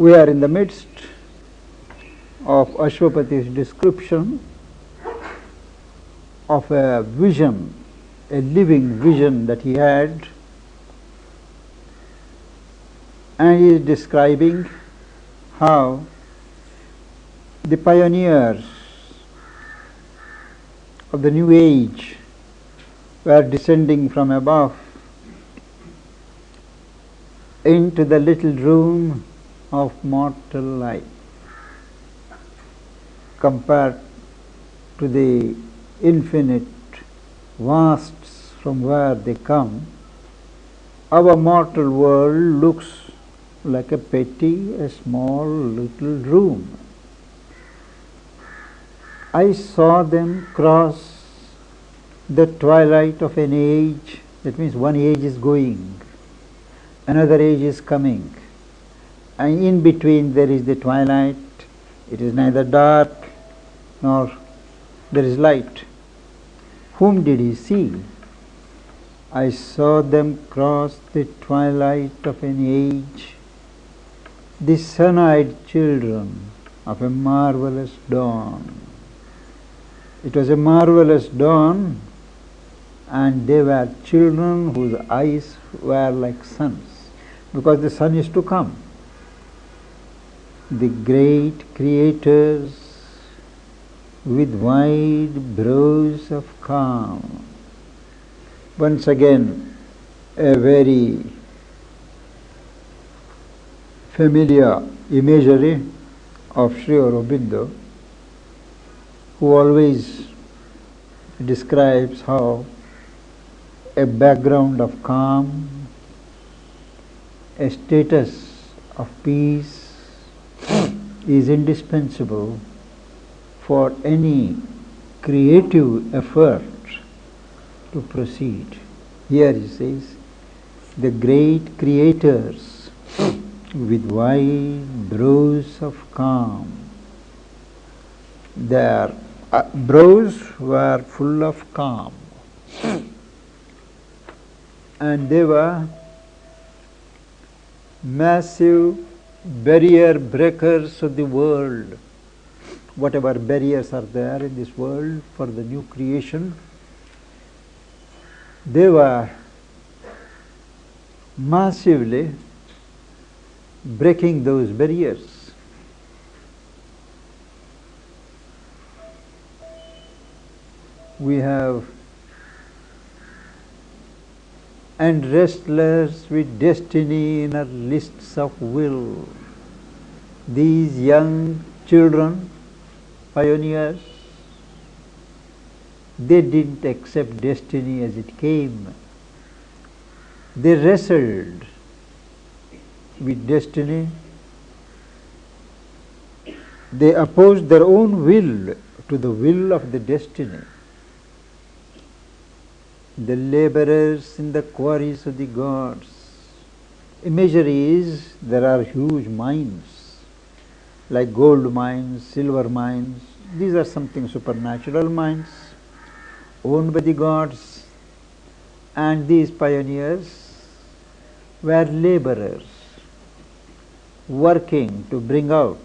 We are in the midst of Ashwapati's description of a vision, a living vision that he had, and he is describing how the pioneers of the new age were descending from above into the little room of mortal life. Compared to the infinite vasts from where they come, our mortal world looks like a petty, a small little room. I saw them cross the twilight of an age. That means one age is going, another age is coming, and in between there is the twilight. It is neither dark nor there is light. Whom did he see? I saw them cross the twilight of an age, the sun-eyed children of a marvelous dawn. It was a marvelous dawn, and they were children whose eyes were like suns, because the sun is to come. The great creators with wide brows of calm. Once again, a very familiar imagery of Sri Aurobindo, who always describes how a background of calm, a status of peace is indispensable for any creative effort to proceed. Here he says, the great creators with wide brows of calm. Their brows were full of calm, and they were massive barrier breakers of the world. Whatever barriers are there in this world for the new creation, they were massively breaking those barriers. We have and restless with destiny in our lists of will. These young children, pioneers, they didn't accept destiny as it came. They wrestled with destiny. They opposed their own will to the will of the destiny. The laborers in the quarries of the gods. Imagery is, there are huge mines, like gold mines, silver mines. These are something supernatural mines, owned by the gods, and these pioneers were laborers, working to bring out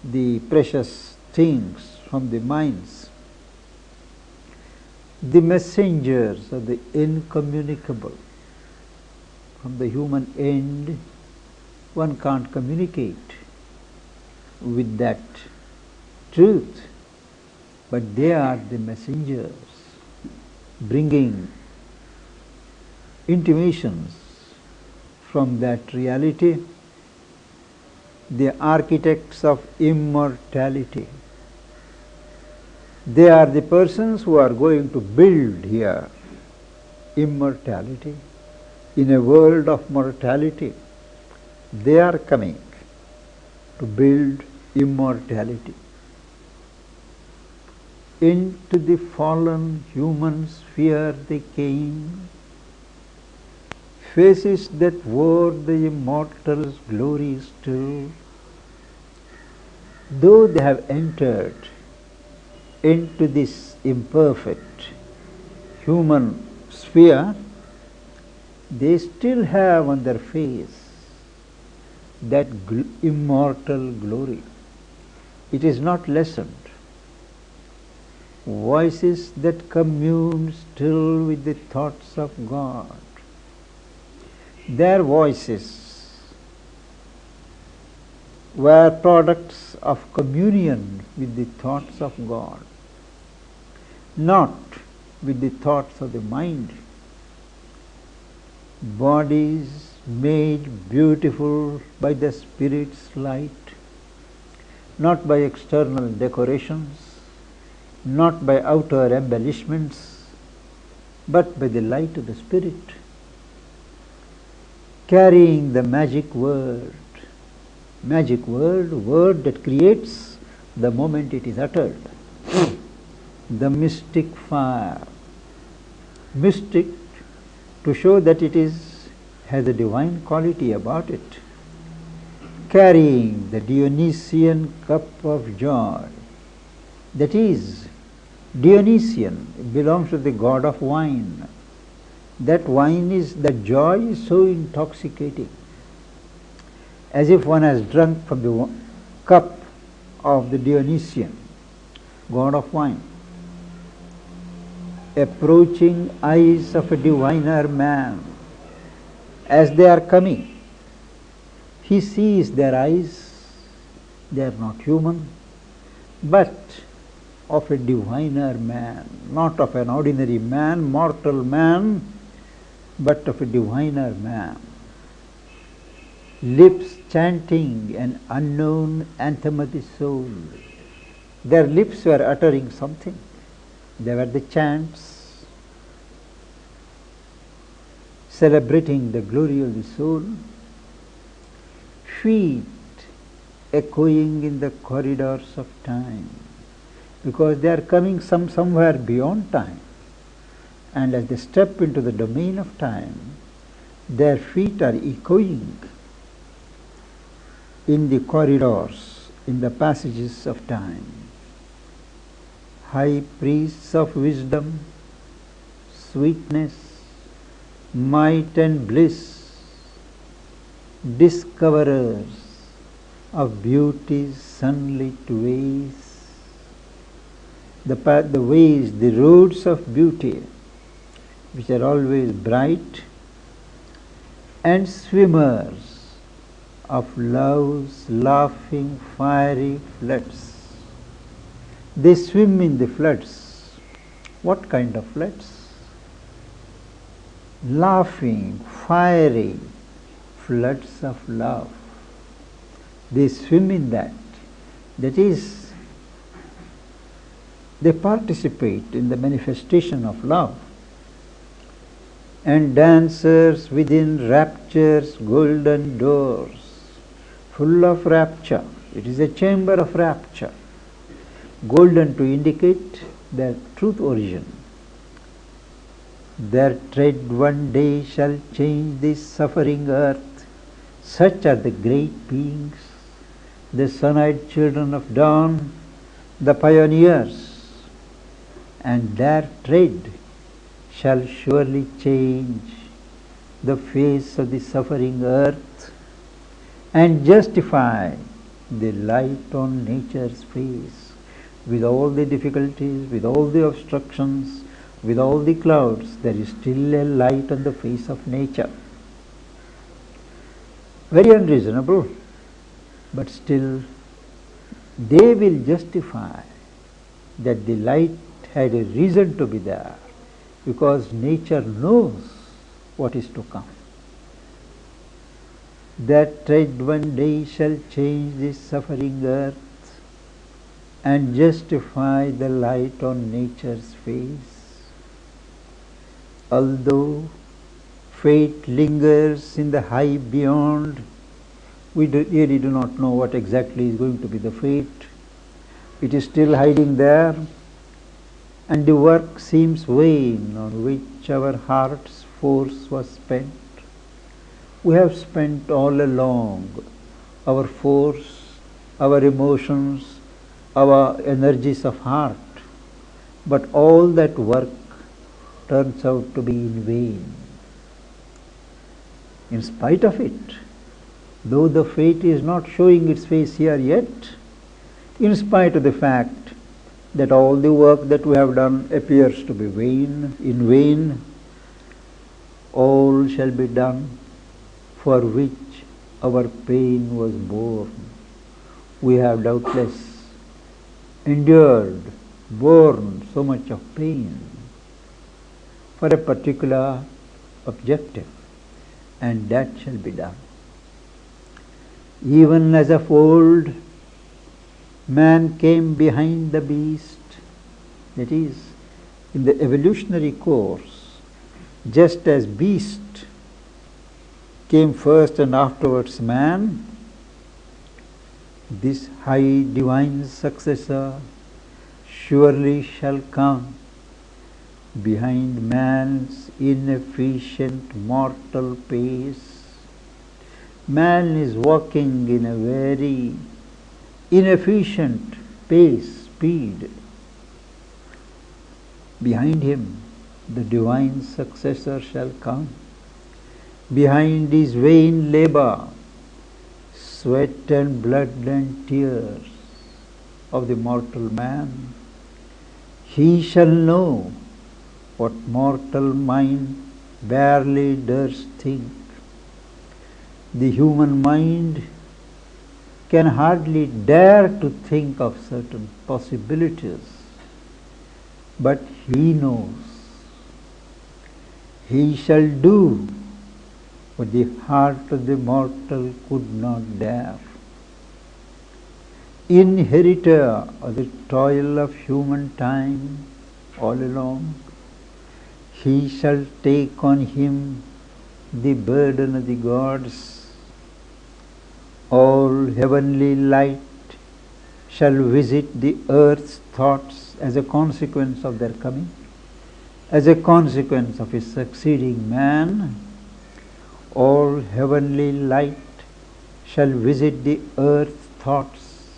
the precious things from the mines. The messengers of the incommunicable. From the human end, one can't communicate with that truth, but they are the messengers, bringing intimations from that reality, the architects of immortality. They are the persons who are going to build here immortality in a world of mortality. They are coming to build immortality. Into the fallen human sphere they came, faces that wore the immortal's glory still. Though they have entered into this imperfect human sphere, they still have on their face that immortal glory. It is not lessened. Voices that commune still with the thoughts of God. Their voices were products of communion with the thoughts of God, not with the thoughts of the mind. Bodies made beautiful by the Spirit's light, not by external decorations, not by outer embellishments, but by the light of the Spirit, carrying the magic word that creates the moment it is uttered, the mystic fire, mystic to show that it has a divine quality about it, carrying the Dionysian cup of joy. That is, Dionysian belongs to the god of wine. That joy is so intoxicating, as if one has drunk from the cup of the Dionysian, god of wine. Approaching eyes of a diviner man, as they are coming, he sees their eyes. They are not human, but of a diviner man, not of an ordinary man, mortal man, but of a diviner man. Lips chanting an unknown anthem of the soul. Their lips were uttering something. They were the chants celebrating the glory of the soul. Feet echoing in the corridors of time, because they are coming somewhere beyond time. And as they step into the domain of time, their feet are echoing in the corridors, in the passages of time. High priests of wisdom, sweetness, might and bliss, discoverers of beauty's sunlit ways, the ways, the roads of beauty, which are always bright, and swimmers of love's laughing fiery floods. They swim in the floods. What kind of floods? Laughing, fiery floods of love. They swim in that. That is, they participate in the manifestation of love. And dancers within rapture's golden doors, full of rapture. It is a chamber of rapture, golden to indicate their truth origin. Their tread one day shall change this suffering earth. Such are the great beings, the sun-eyed children of dawn, the pioneers, and their tread shall surely change the face of the suffering earth and justify the light on nature's face. With all the difficulties, with all the obstructions, with all the clouds, there is still a light on the face of nature. Very unreasonable, but still they will justify that the light had a reason to be there, because nature knows what is to come. That tread one day shall change this suffering earth and justify the light on nature's face. Although fate lingers in the high beyond, we really do not know what exactly is going to be the fate. It is still hiding there, and the work seems vain on which our heart's force was spent. We have spent all along our force, our emotions, our energies of heart, but all that work turns out to be in vain. In spite of it, though the fate is not showing its face here yet, in spite of the fact that all the work that we have done appears to be in vain, all shall be done for which our pain was born. We have doubtless endured, borne so much of pain for a particular objective, and that shall be done. Even as of old, man came behind the beast, that is, in the evolutionary course, just as beast came first and afterwards man, this high divine successor surely shall come behind man's inefficient mortal pace. Man is walking in a very inefficient pace, speed. Behind him, the divine successor shall come. Behind his vain labor, sweat and blood and tears of the mortal man, he shall know what mortal mind barely dares think. The human mind can hardly dare to think of certain possibilities, but he knows. He shall do what the heart of the mortal could not dare. Inheritor of the toil of human time all along, he shall take on him the burden of the gods. All heavenly light shall visit the earth's thoughts as a consequence of their coming, as a consequence of his succeeding man. All heavenly light shall visit the earth's thoughts.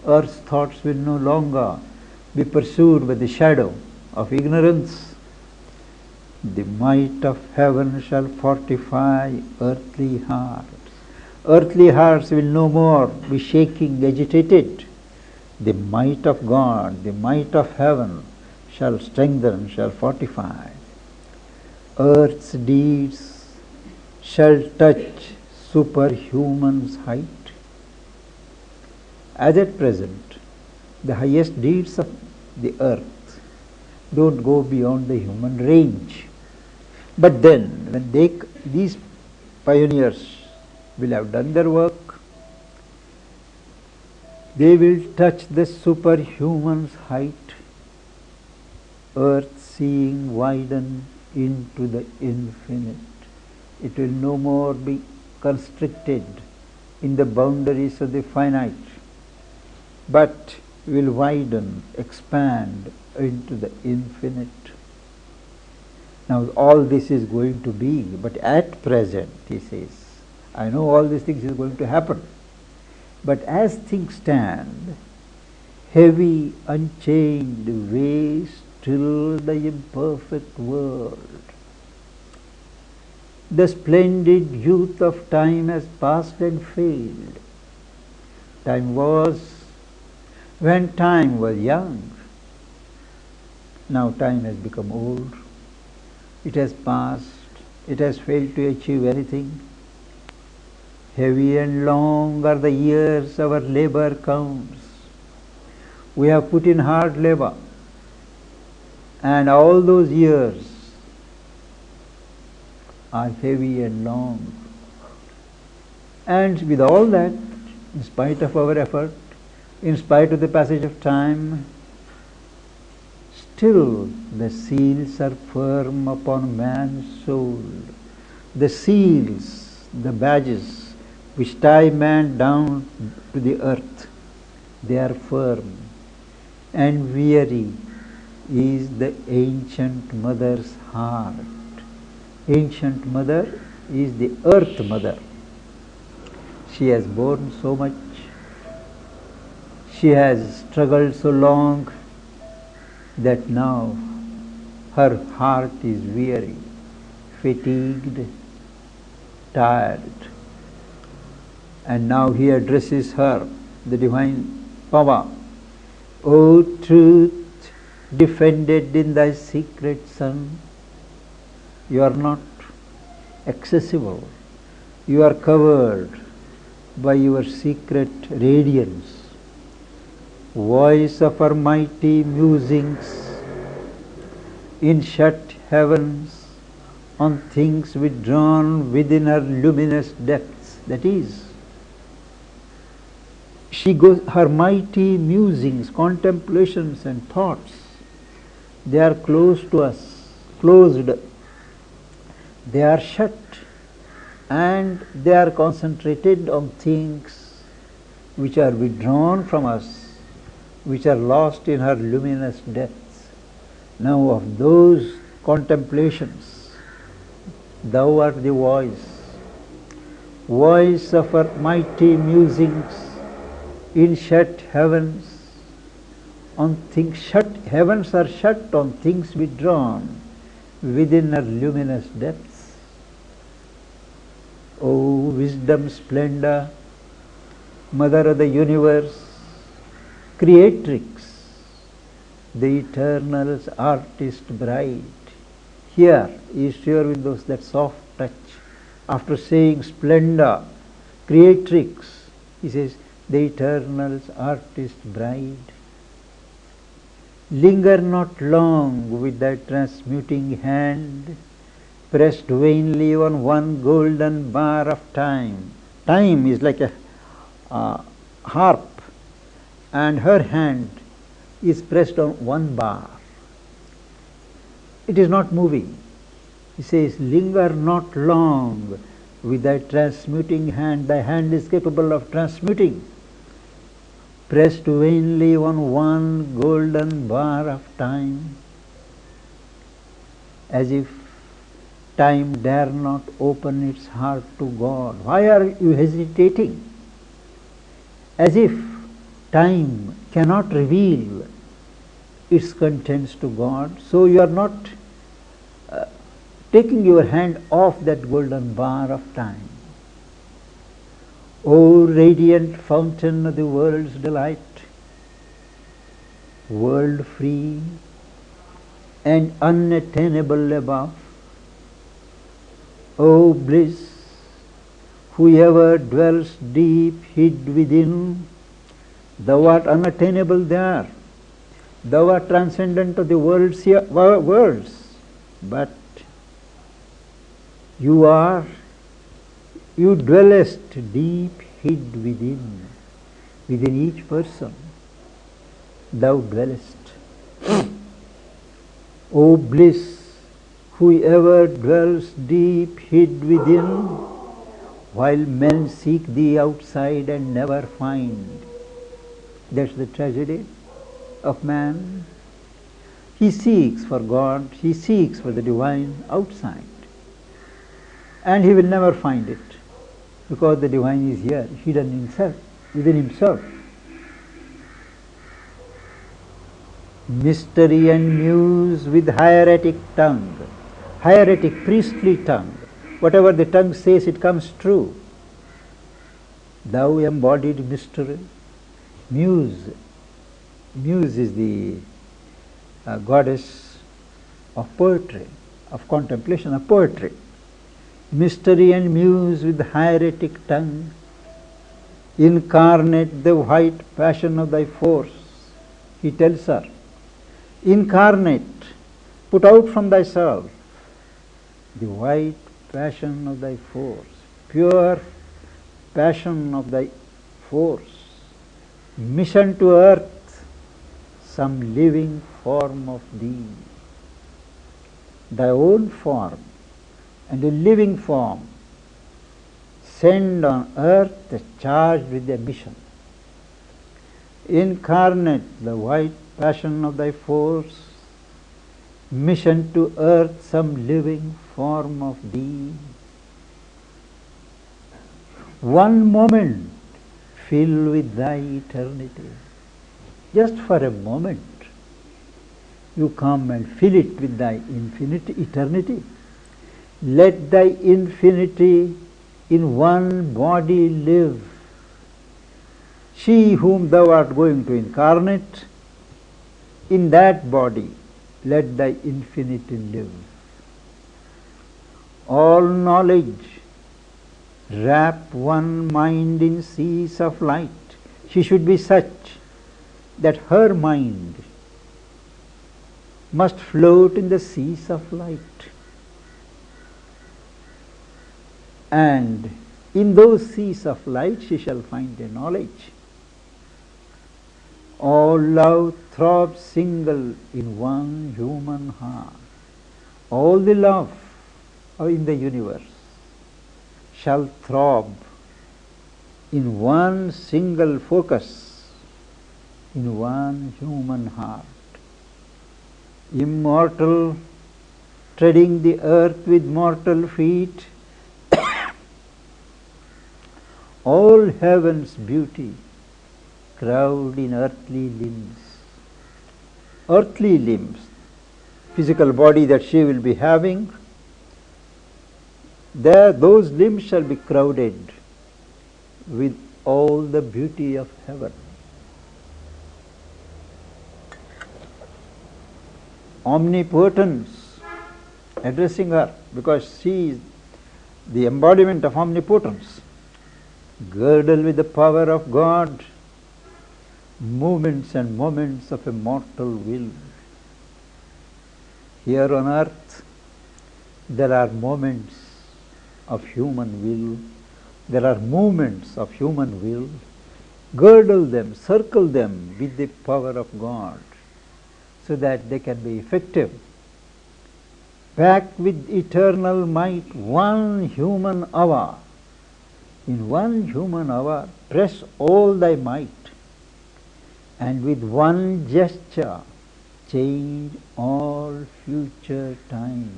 Earth's thoughts will no longer be pursued by the shadow of ignorance. The might of heaven shall fortify earthly hearts. Earthly hearts will no more be shaking, agitated. The might of God, the might of heaven shall strengthen, shall fortify. Earth's deeds shall touch superhuman's height. As at present, the highest deeds of the earth don't go beyond the human range. But then, when these pioneers will have done their work, they will touch the superhuman's height, earth seeing widen into the infinite. It will no more be constricted in the boundaries of the finite, but will widen, expand into the infinite. Now all this is going to be, but at present, he says, I know all these things is going to happen, but as things stand, heavy, unchained weighs still the imperfect world. The splendid youth of time has passed and failed. Time was when time was young. Now time has become old. It has passed. It has failed to achieve anything. Heavy and long are the years our labor counts. We have put in hard labor, and all those years are heavy and long. And with all that, in spite of our effort, in spite of the passage of time, still the seals are firm upon man's soul. The seals, the badges which tie man down to the earth, they are firm. And weary is the ancient mother's heart. Ancient mother is the earth mother. She has borne so much. She has struggled so long that now her heart is weary, fatigued, tired. And now he addresses her, the divine power. O truth, defended in thy secret sun, you are not accessible. You are covered by your secret radiance. Voice of her mighty musings in shut heavens, on things withdrawn within her luminous depths. That is, her mighty musings, contemplations and thoughts, they are close to us, closed. They are shut and they are concentrated on things which are withdrawn from us, which are lost in her luminous depths. Now of those contemplations, thou art the voice of her mighty musings in shut heavens, on things shut, heavens are shut on things withdrawn within her luminous depths. O wisdom splendor, mother of the universe, creatrix, the eternal's artist bride. Here is Sri Aurobindo's that soft touch. After saying splendor, creatrix, he says, the eternal's artist bride. Linger not long with thy transmuting hand, pressed vainly on one golden bar of time. Time is like a harp, and her hand is pressed on one bar. It is not moving. He says, linger not long with thy transmuting hand. Thy hand is capable of transmuting. Pressed vainly on one golden bar of time, as if time dare not open its heart to God. Why are you hesitating? As if time cannot reveal its contents to God, so you are not taking your hand off that golden bar of time. O radiant fountain of the world's delight, world free and unattainable above, O bliss, whoever dwells deep hid within, thou art unattainable there. Thou art transcendent of the worlds, but you dwellest deep hid within each person. Thou dwellest. O bliss, whoever dwells deep hid within, while men seek thee outside and never find. That's the tragedy of man. He seeks for God, he seeks for the divine outside, and he will never find it, because the divine is here, hidden within himself. Mystery and muse with hieratic tongue, hieratic priestly tongue. Whatever the tongue says, it comes true. Thou embodied mystery. Muse is the goddess of poetry, of contemplation, of poetry. Mystery and muse with hieratic tongue, incarnate the white passion of thy force. He tells her, incarnate, put out from thyself the white passion of thy force, pure passion of thy force. Mission to earth some living form of thee. Thy own form and a living form send on earth charged with a mission. Incarnate the white passion of thy force, mission to earth some living form of thee. One moment fill with thy eternity. Just for a moment you come and fill it with thy infinity, eternity. Let thy infinity in one body live. She whom thou art going to incarnate, in that body let thy infinity live. All knowledge wrap one mind in seas of light. She should be such that her mind must float in the seas of light. And in those seas of light she shall find a knowledge. All love throbs single in one human heart. All the love in the universe shall throb in one single focus, in one human heart. Immortal, treading the earth with mortal feet, all heaven's beauty crowd in earthly limbs. Earthly limbs, physical body that she will be having, there those limbs shall be crowded with all the beauty of heaven. Omnipotence addressing her, because she is the embodiment of omnipotence. Girdle with the power of God, movements and moments of a mortal will. Here on earth there are moments of human will, there are movements of human will. Girdle them, circle them with the power of God, so that they can be effective. Pack with eternal might one human hour. In one human hour, press all thy might, and with one gesture change all future time.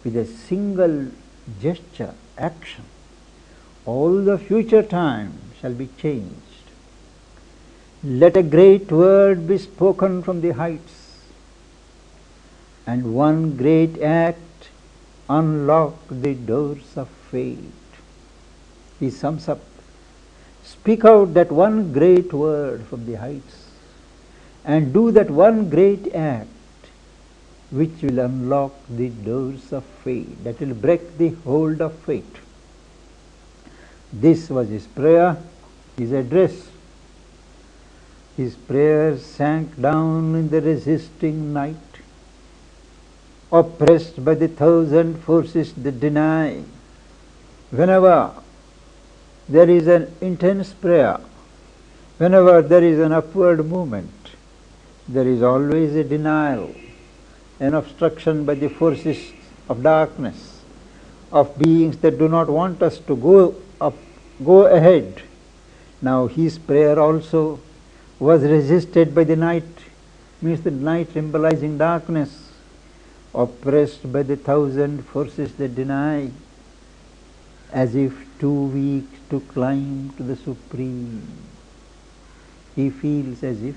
With a single gesture, action, all the future time shall be changed. Let a great word be spoken from the heights, and one great act unlock the doors of fate. He sums up, speak out that one great word from the heights, and do that one great act which will unlock the doors of fate, that will break the hold of fate. This was his prayer, his address. His prayer sank down in the resisting night, oppressed by the thousand forces that deny. Whenever there is an intense prayer, whenever there is an upward movement, there is always a denial, an obstruction by the forces of darkness, of beings that do not want us to go up, go ahead. Now his prayer also was resisted by the night, means the night symbolizing darkness, oppressed by the thousand forces that deny, as if too weak to climb to the Supreme. He feels as if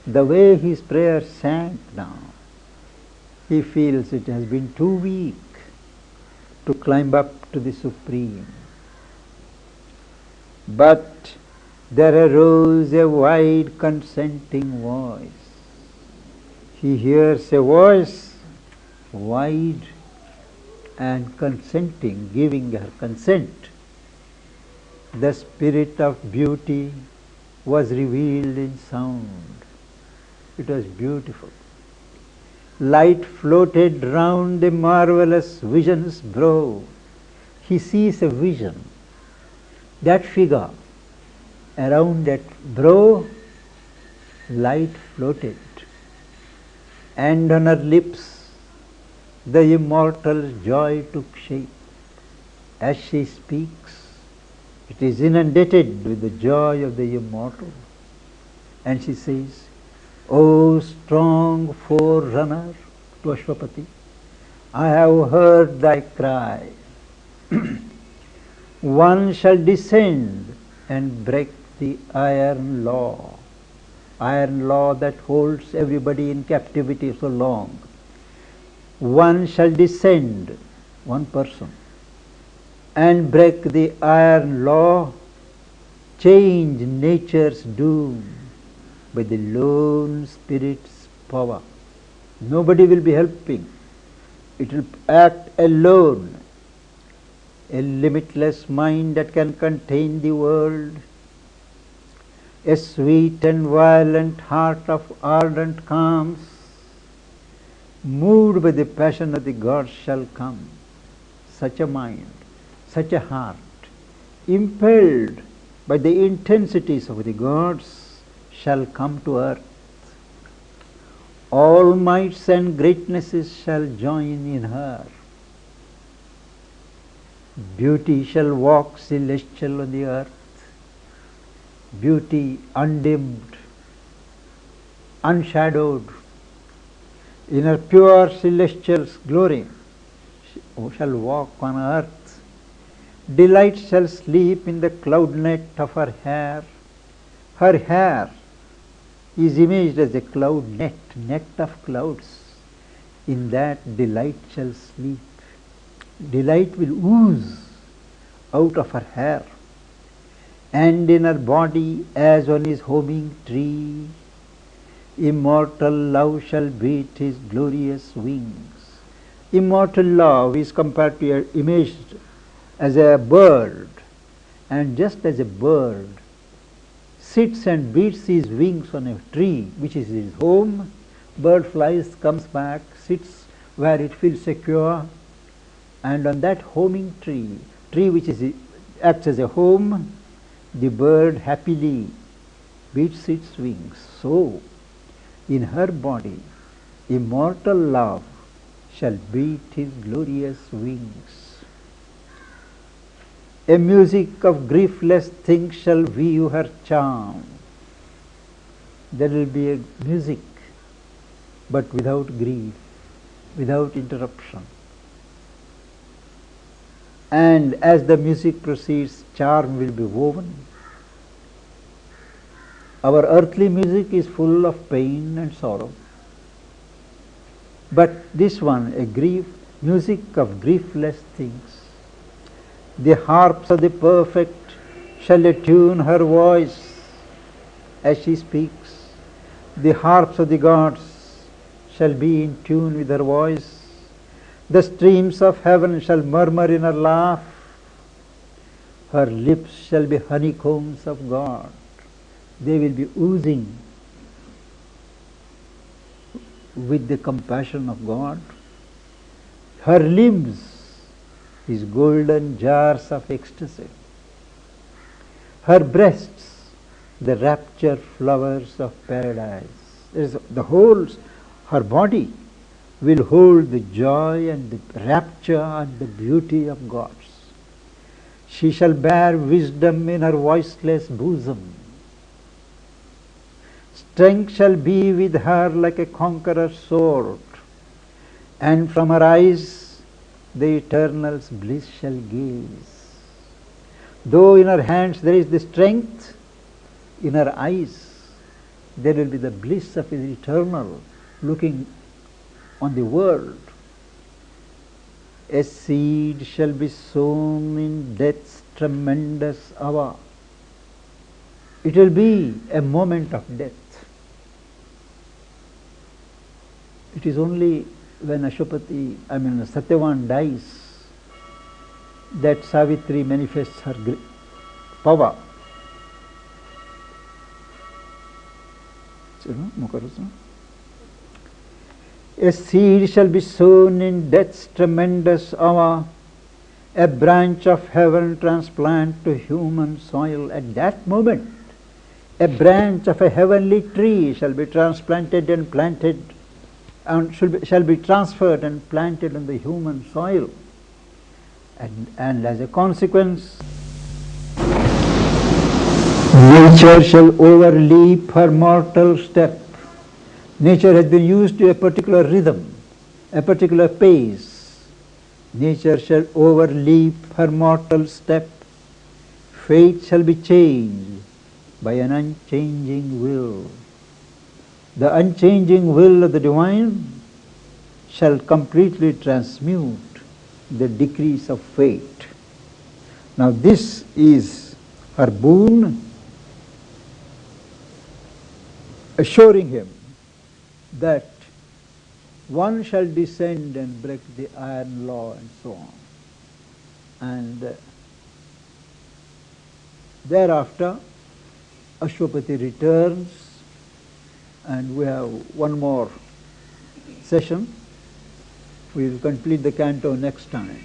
the way his prayer sank down, he feels it has been too weak to climb up to the Supreme. But there arose a wide consenting voice. He hears a voice, wide and consenting, giving her consent. The spirit of beauty was revealed in sound. It was beautiful. Light floated round the marvelous vision's brow. He sees a vision. That figure, around that brow, light floated, and on her lips the immortal joy took shape. As she speaks, it is inundated with the joy of the immortal, and she says, O strong forerunner to Ashwapati, I have heard thy cry. One shall descend and break the iron law that holds everybody in captivity so long. One shall descend, one person, and break the iron law change nature's doom by the lone spirit's power. Nobody will be helping. It will act alone. A limitless mind that can contain the world. A sweet and violent heart of ardent calms, moved by the passion of the gods shall come. Such a mind, such a heart, impelled by the intensities of the gods, shall come to earth. All mights and greatnesses shall join in her. Beauty shall walk celestial on the earth. Beauty undimmed, unshadowed, in her pure celestial glory, shall walk on earth. Delight shall sleep in the cloud net of her hair. Her hair is imaged as a cloud net, net of clouds. In that delight shall sleep. Delight will ooze out of her hair. And in her body, as on his homing tree, immortal love shall beat his glorious wings. Immortal love is compared to imaged as a bird, and just as a bird sits and beats his wings on a tree, which is his home, bird flies, comes back, sits where it feels secure, and on that homing tree, which acts as a home, the bird happily beats its wings. So, in her body, immortal love shall beat his glorious wings. A music of griefless things shall weave her charm. There will be a music, but without grief, without interruption. And as the music proceeds, charm will be woven. Our earthly music is full of pain and sorrow. But this one, music of griefless things. The harps of the perfect shall attune her voice as she speaks. The harps of the gods shall be in tune with her voice. The streams of heaven shall murmur in her laugh. Her lips shall be honeycombs of God. They will be oozing with the compassion of God. Her limbs is golden jars of ecstasy. Her breasts, the rapture flowers of paradise. Her body will hold the joy and the rapture and the beauty of gods. She shall bear wisdom in her voiceless bosom. Strength shall be with her like a conqueror's sword, and from her eyes the eternal's bliss shall gaze. Though in her hands there is the strength, in her eyes there will be the bliss of the eternal looking on the world. A seed shall be sown in death's tremendous hour. It will be a moment of death. It is only when Satyavan dies that Savitri manifests her power. A seed shall be sown in death's tremendous hour, a branch of heaven transplant to human soil. At that moment, a branch of a heavenly tree shall be transplanted and planted, and shall be transferred and planted on the human soil. And as a consequence, nature shall overleap her mortal step. Nature has been used to a particular rhythm, a particular pace. Nature shall overleap her mortal step. Fate shall be changed by an unchanging will. The unchanging will of the divine shall completely transmute the decrees of fate. Now this is her boon assuring him that one shall descend and break the iron law and so on. And thereafter Ashwapati returns, and we have one more session. We will complete the canto next time.